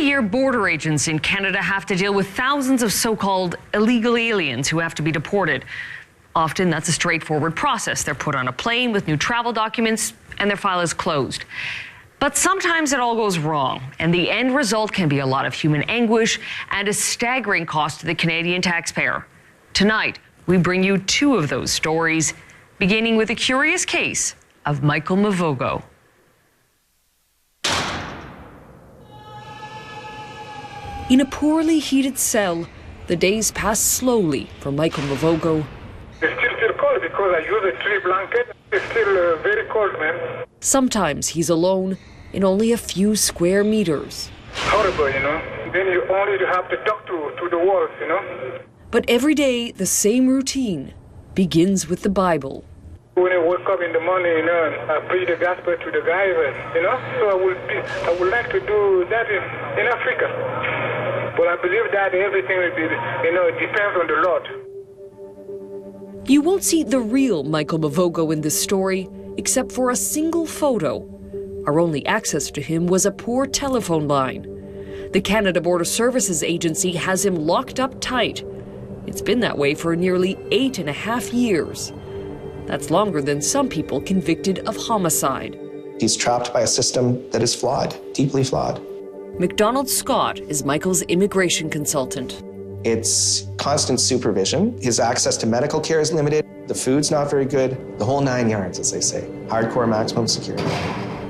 year, border agents in Canada have to deal with thousands of so-called illegal aliens who have to be deported. Often that's a straightforward process. They're put on a plane with new travel documents and their file is closed. But sometimes it all goes wrong, and the end result can be a lot of human anguish and a staggering cost to the Canadian taxpayer. Tonight, we bring you two of those stories, beginning with a curious case of Michael Mvogo. In a poorly heated cell, the days pass slowly for Michael Mvogo. It's still cold because I use a tree blanket. It's still very cold, man. Sometimes he's alone in only a few square meters. Horrible, you know. Then you only have to talk to the walls, you know. But every day, the same routine begins with the Bible. When I wake up in the morning, you know, I preach the gospel to the guys, you know. So I would like to do that in Africa. But I believe that everything will be, you know, depends on the Lord. You won't see the real Michael Mvogo in this story, except for a single photo. Our only access to him was a poor telephone line. The Canada Border Services Agency has him locked up tight. It's been that way for nearly 8.5 years. That's longer than some people convicted of homicide. He's trapped by a system that is flawed, deeply flawed. McDonald Scott is Michael's immigration consultant. It's constant supervision. His access to medical care is limited. The food's not very good. The whole 9 yards, as they say. Hardcore maximum security.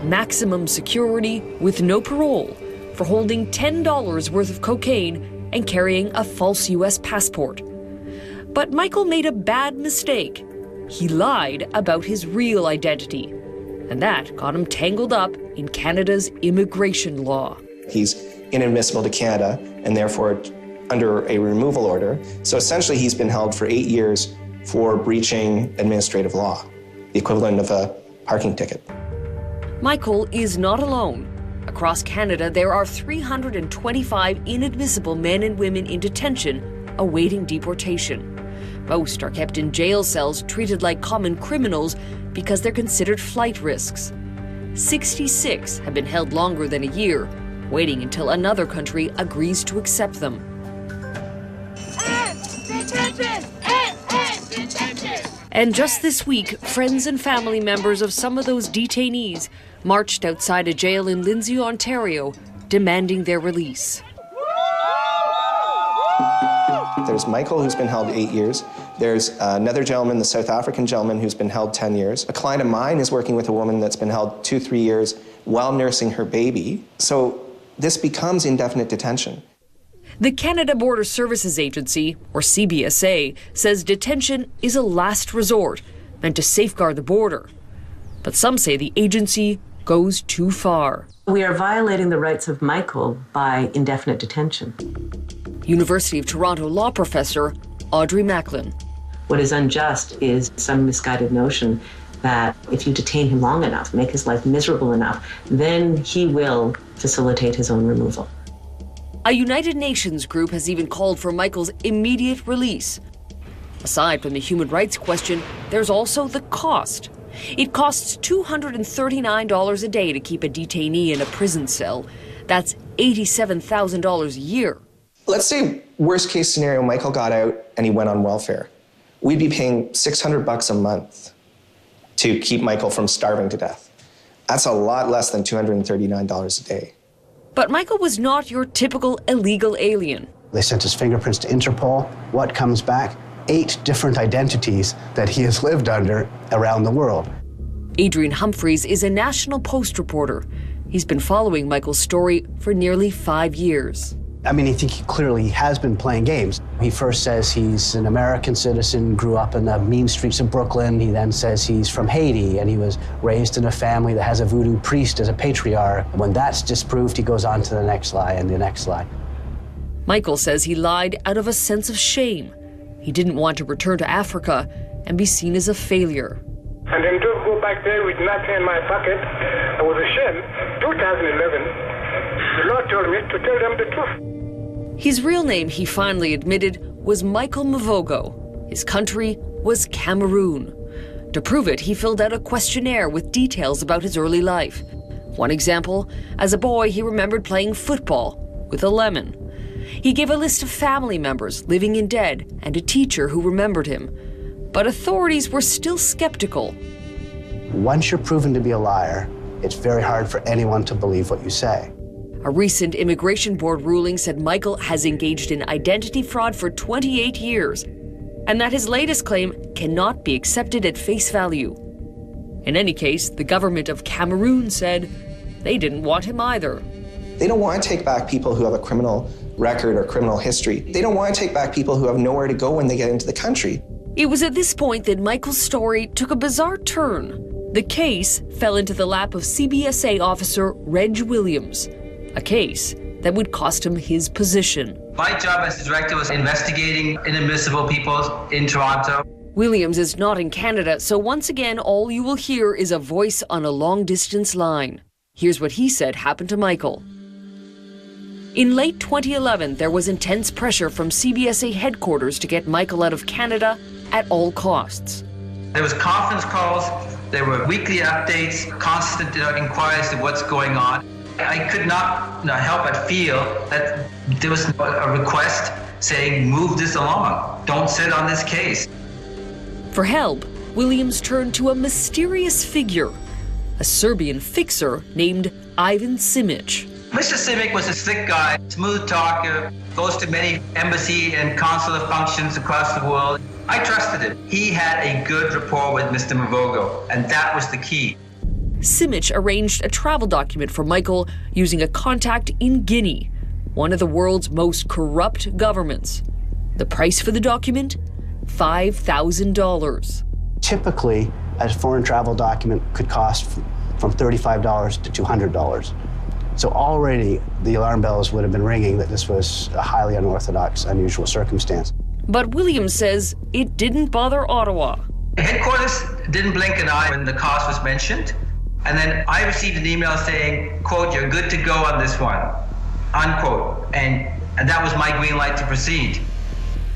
Maximum security with no parole for holding $10 worth of cocaine and carrying a false U.S. passport. But Michael made a bad mistake. He lied about his real identity, and that got him tangled up in Canada's immigration law. He's inadmissible to Canada and therefore under a removal order. So essentially he's been held for 8 years for breaching administrative law, the equivalent of a parking ticket. Michael is not alone. Across Canada, there are 325 inadmissible men and women in detention awaiting deportation. Most are kept in jail cells treated like common criminals because they're considered flight risks. 66 have been held longer than a year, waiting until another country agrees to accept them. And just this week, friends and family members of some of those detainees marched outside a jail in Lindsay, Ontario, demanding their release. There's Michael, who's been held 8 years. There's another gentleman, the South African gentleman, who's been held 10 years. A client of mine is working with a woman that's been held 2-3 years while nursing her baby. So this becomes indefinite detention. The Canada Border Services Agency, or CBSA, says detention is a last resort, meant to safeguard the border. But some say the agency goes too far. We are violating the rights of Michael by indefinite detention. University of Toronto law professor Audrey Macklin. What is unjust is some misguided notion that if you detain him long enough, make his life miserable enough, then he will facilitate his own removal. A United Nations group has even called for Michael's immediate release. Aside from the human rights question, there's also the cost. It costs $239 a day to keep a detainee in a prison cell. That's $87,000 a year. Let's say worst case scenario, Michael got out and he went on welfare. We'd be paying $600 a month to keep Michael from starving to death. That's a lot less than $239 a day. But Michael was not your typical illegal alien. They sent his fingerprints to Interpol. What comes back? 8 different identities that he has lived under around the world. Adrian Humphreys is a National Post reporter. He's been following Michael's story for nearly 5 years. I mean, I think he clearly has been playing games. He first says he's an American citizen, grew up in the mean streets of Brooklyn. He then says he's from Haiti and he was raised in a family that has a voodoo priest as a patriarch. When that's disproved, he goes on to the next lie and the next lie. Michael says he lied out of a sense of shame. He didn't want to return to Africa and be seen as a failure. And then just go back there with nothing in my pocket. I was ashamed. 2011, the Lord told me to tell them the truth. His real name, he finally admitted, was Michael Mvogo. His country was Cameroon. To prove it, he filled out a questionnaire with details about his early life. One example, as a boy, he remembered playing football with a lemon. He gave a list of family members living in debt and a teacher who remembered him. But authorities were still skeptical. Once you're proven to be a liar, it's very hard for anyone to believe what you say. A recent immigration board ruling said Michael has engaged in identity fraud for 28 years, and that his latest claim cannot be accepted at face value. In any case, the government of Cameroon said they didn't want him either. They don't want to take back people who have a criminal record or criminal history. They don't want to take back people who have nowhere to go when they get into the country. It was at this point that Michael's story took a bizarre turn. The case fell into the lap of CBSA officer Reg Williams, a case that would cost him his position. My job as the director was investigating inadmissible people in Toronto. Williams is not in Canada, so once again, all you will hear is a voice on a long-distance line. Here's what he said happened to Michael. In late 2011, there was intense pressure from CBSA headquarters to get Michael out of Canada at all costs. There was conference calls, there were weekly updates, constant inquiries to what's going on. I could not help but feel that there was a request saying, move this along, don't sit on this case. For help, Williams turned to a mysterious figure, a Serbian fixer named Ivan Simic. Mr. Simic was a slick guy, smooth talker, goes to many embassy and consular functions across the world. I trusted him. He had a good rapport with Mr. Mvogo, and that was the key. Simic arranged a travel document for Michael using a contact in Guinea, one of the world's most corrupt governments. The price for the document? $5,000. Typically, a foreign travel document could cost from $35 to $200. So already the alarm bells would have been ringing that this was a highly unorthodox, unusual circumstance. But Williams says it didn't bother Ottawa. Headquarters didn't blink an eye when the cost was mentioned. And then I received an email saying, quote, you're good to go on this one, unquote. And that was my green light to proceed.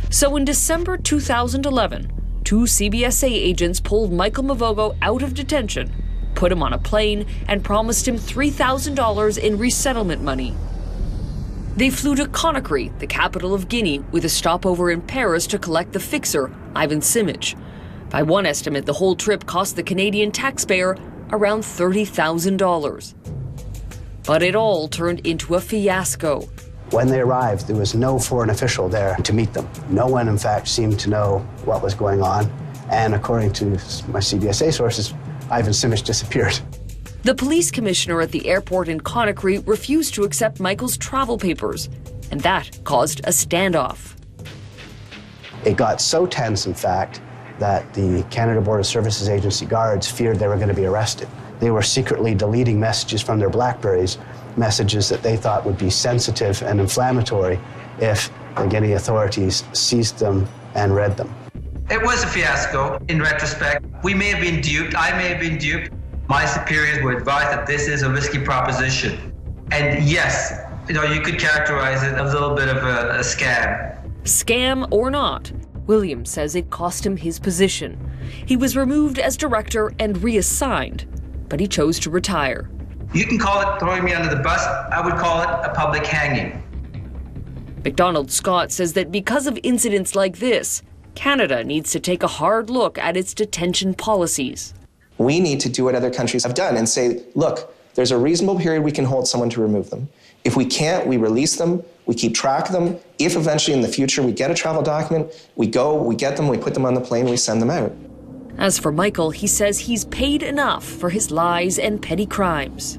So in December 2011, two CBSA agents pulled Michael Mvogo out of detention, put him on a plane, and promised him $3,000 in resettlement money. They flew to Conakry, the capital of Guinea, with a stopover in Paris to collect the fixer, Ivan Simic. By one estimate, the whole trip cost the Canadian taxpayer around $30,000. But it all turned into a fiasco. When they arrived, there was no foreign official there to meet them. No one, in fact, seemed to know what was going on. And according to my CBSA sources, Ivan Simic disappeared. The police commissioner at the airport in Conakry refused to accept Michael's travel papers, and that caused a standoff. It got so tense, in fact, that the Canada Border Services Agency guards feared they were going to be arrested. They were secretly deleting messages from their BlackBerries, messages that they thought would be sensitive and inflammatory if the Guinea authorities seized them and read them. It was a fiasco in retrospect. We may have been duped, I may have been duped. My superiors were advised that this is a risky proposition. And yes, you could characterize it as a little bit of a scam. Scam or not, Williams says it cost him his position. He was removed as director and reassigned, but he chose to retire. You can call it throwing me under the bus. I would call it a public hanging. MacDonald Scott says that because of incidents like this, Canada needs to take a hard look at its detention policies. We need to do what other countries have done and say, look, there's a reasonable period we can hold someone to remove them. If we can't, we release them, we keep track of them. If eventually in the future we get a travel document, we go, we get them, we put them on the plane, we send them out. As for Michael, he says he's paid enough for his lies and petty crimes.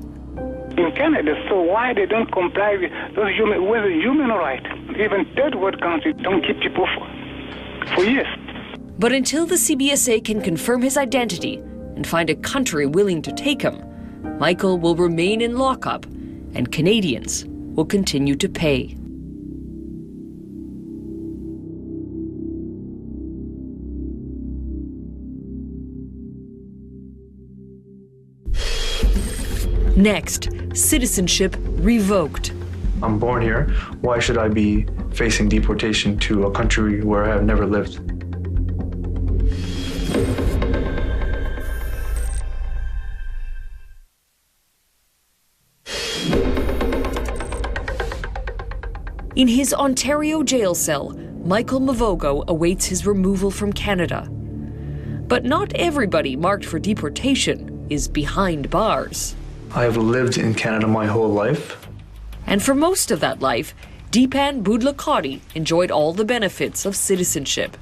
In Canada, so why they don't comply with those human rights? Even third world countries don't keep people for years. But until the CBSA can confirm his identity and find a country willing to take him, Michael will remain in lockup and Canadians will continue to pay. Next, citizenship revoked. I'm born here. Why should I be facing deportation to a country where I have never lived? In his Ontario jail cell, Michael Mvogo awaits his removal from Canada. But not everybody marked for deportation is behind bars. I have lived in Canada my whole life. And for most of that life, Deepan Budlakoti enjoyed all the benefits of citizenship.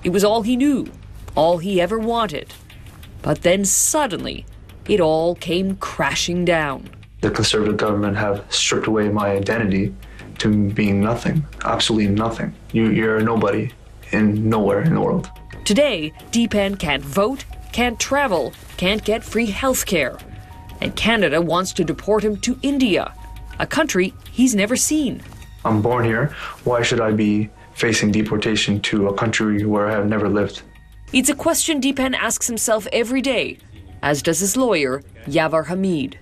It was all he knew, all he ever wanted. But then suddenly, it all came crashing down. The Conservative government have stripped away my identity to being nothing, absolutely nothing. You're a nobody in nowhere in the world. Today, Deepan can't vote, can't travel, can't get free health care. And Canada wants to deport him to India, a country he's never seen. I'm born here. Why should I be facing deportation to a country where I have never lived? It's a question Deepan asks himself every day, as does his lawyer, Yavar Hamid.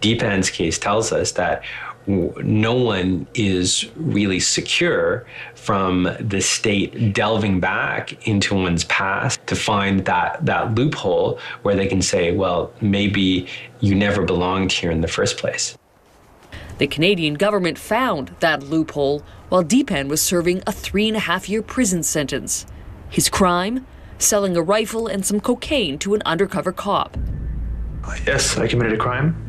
Deepan's case tells us that no one is really secure from the state delving back into one's past to find that loophole where they can say, well, maybe you never belonged here in the first place. The Canadian government found that loophole while Deepan was serving a 3.5-year prison sentence. His crime? Selling a rifle and some cocaine to an undercover cop. Yes, I committed a crime.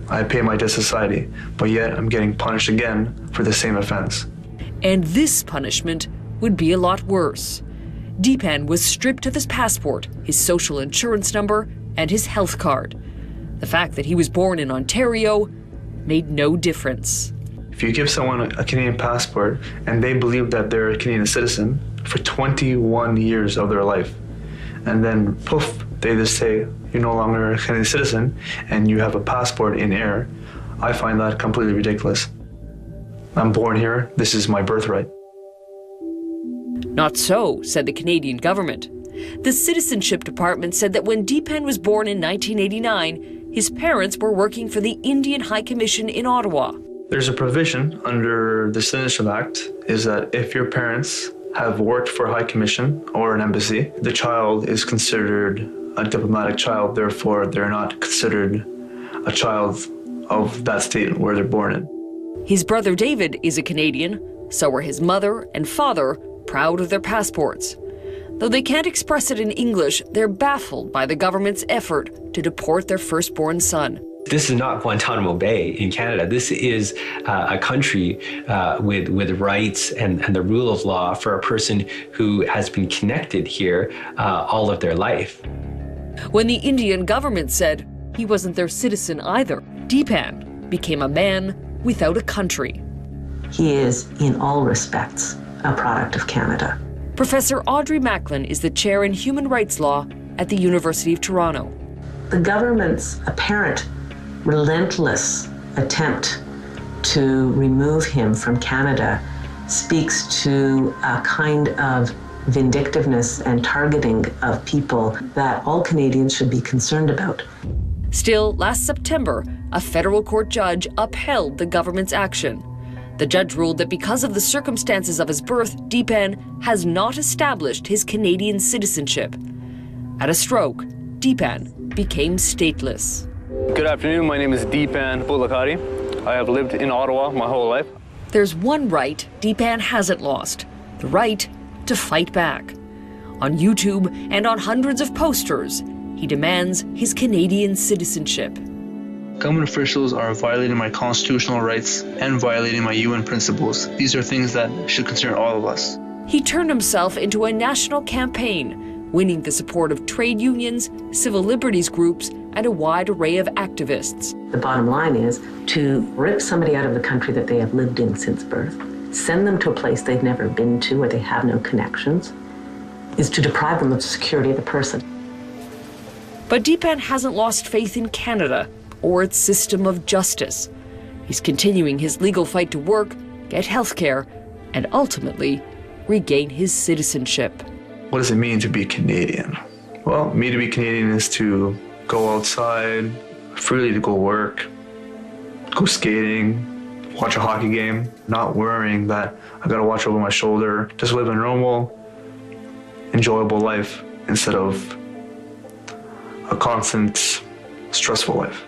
I pay my debt to society, but yet I'm getting punished again for the same offense. And this punishment would be a lot worse. Deepan was stripped of his passport, his social insurance number, and his health card. The fact that he was born in Ontario made no difference. If you give someone a Canadian passport and they believe that they're a Canadian citizen for 21 years of their life, and then poof, they just say you're no longer a Canadian citizen and you have a passport in air, I find that completely ridiculous. I'm born here, this is my birthright. Not so, said the Canadian government. The Citizenship Department said that when Deepan was born in 1989, his parents were working for the Indian High Commission in Ottawa. There's a provision under the Citizenship Act is that if your parents have worked for a High Commission or an embassy, the child is considered a diplomatic child, therefore they're not considered a child of that state where they're born in. His brother David is a Canadian, so are his mother and father, proud of their passports. Though they can't express it in English, they're baffled by the government's effort to deport their firstborn son. This is not Guantanamo Bay in Canada. This is a country with rights and the rule of law for a person who has been connected here all of their life. When the Indian government said he wasn't their citizen either, Deepan became a man without a country. He is, in all respects, a product of Canada. Professor Audrey Macklin is the chair in human rights law at the University of Toronto. The government's apparent relentless attempt to remove him from Canada speaks to a kind of vindictiveness and targeting of people that all Canadians should be concerned about. Still, last September, a federal court judge upheld the government's action. The judge ruled that because of the circumstances of his birth, Deepan has not established his Canadian citizenship. At a stroke, Deepan became stateless. Good afternoon, my name is Deepan Budlakoti. I have lived in Ottawa my whole life. There's one right Deepan hasn't lost, the right to fight back. On YouTube and on hundreds of posters, he demands his Canadian citizenship. Government officials are violating my constitutional rights and violating my UN principles. These are things that should concern all of us. He turned himself into a national campaign, winning the support of trade unions, civil liberties groups, and a wide array of activists. The bottom line is to rip somebody out of the country that they have lived in since birth, send them to a place they've never been to where they have no connections, is to deprive them of the security of the person. But Deepan hasn't lost faith in Canada or its system of justice. He's continuing his legal fight to work, get health care, and ultimately regain his citizenship. What does it mean to be Canadian? Well, me to be Canadian is to go outside, freely to go work, go skating, watch a hockey game, not worrying that I gotta watch over my shoulder, just live a normal, enjoyable life instead of a constant, stressful life.